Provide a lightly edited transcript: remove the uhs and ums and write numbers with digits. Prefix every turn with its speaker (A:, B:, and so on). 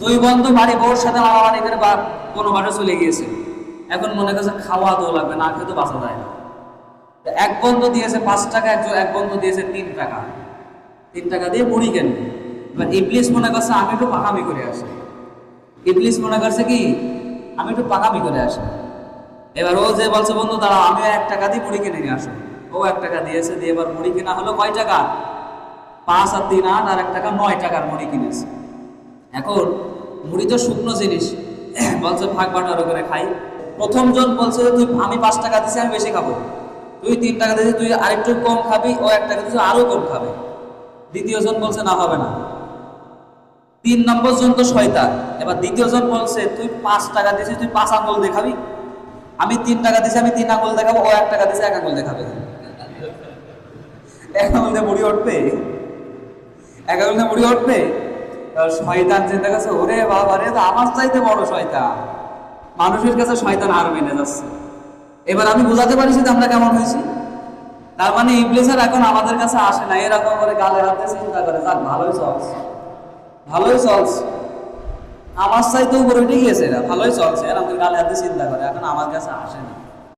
A: দুই বন্ধু বাড়ি বউর সাথে মারামারি করে বা কোনো বাড়ি চলে গিয়েছে। এখন মনে করছে খাওয়া তো লাগবে, না খেয়ে তো বাঁচা যায় না। এক বন্ধু দিয়েছে 5 টাকা, এক বন্ধু দিয়েছে 3 টাকা। 3 টাকা দিয়ে মুড়ি কেন। এবার ইবলিস মনে করছে আমি একটু পাকামি করে আসি। ইবলিস মনে করছে কি আমি একটু পাকামি করে আসি। এবার ও যে বলছে বন্ধু দাঁড়াও আমি 1 টাকা দিয়ে মুড়ি কিনে নিয়ে আসো। ও 1 টাকা দিয়েছে, দিয়ে এবার মুড়ি কিনা হলো কয় টাকা? 5 আর 3 8 আর 1 টাকা 9 টাকার মুড়ি কিনেছে। এখন মুড়ি তো শুকনো জিনিস, বলছে ভাগ বাটোয়ারা করে খাই। প্রথম জন বলছে তুই আমি 5 টাকা দিছি আমি বেশি খাবো, তুই 3 টাকা দিয়েছিস তুই আরেকটু কম খাবি, ও 1 টাকা দিয়েছে আরো কম খাবে। দ্বিতীয় জন বলছে না হবে না। 3 নম্বর জন তো শয়তান। এবার দ্বিতীয় জন বলছে তুই 5 টাকা দিয়েছিস তুই 5 আঙ্গুল দেখাবি, আমি 3 টাকা দিয়েছি আমি 3 আঙ্গুল দেখাবো, ও 1 টাকা দিয়েছে 1 আঙ্গুল দেখাবে। 1 আঙ্গুল দিয়ে মুড়ি উঠবে, 1 আঙ্গুল দিয়ে মুড়ি উঠবে। শয়তান চিন্তা করছে ওরে বাবা রে তো আমার চাইতে বড় শয়তান, মানুষের কাছে শয়তান আর মেনে যাচ্ছে। এবার আমি বোঝাতে পারছি যে আমরা কেমন হয়েছি। তার মানে ইবলিসের এখন আমাদের কাছে আসে না, এরকম করে গালে হাতে চিন্তা করে যাক ভালোই চলছে, ভালোই চলছে, আমার চাইতে উপরে উঠে গিয়েছে, এরা ভালোই চলছে, এরকম গালে হাতে চিন্তা করে, এখন আমার কাছে আসে না।